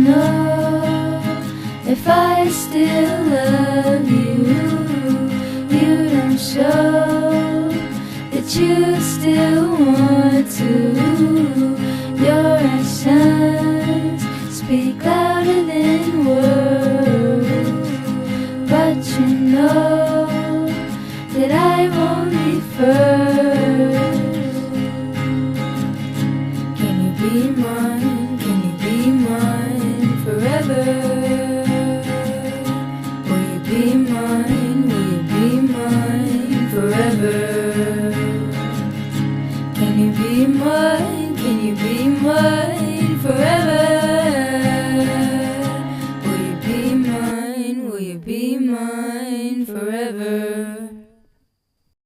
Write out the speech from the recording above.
know if I still love you? You don't show that you still want to. Your actions speak louder than words, but you know that I won't be first. Can you be mine? Can you be mine forever? Will you be mine? Will you be mine forever? Can you be mine? Can you be mine forever? Will you be mine? Will you be mine?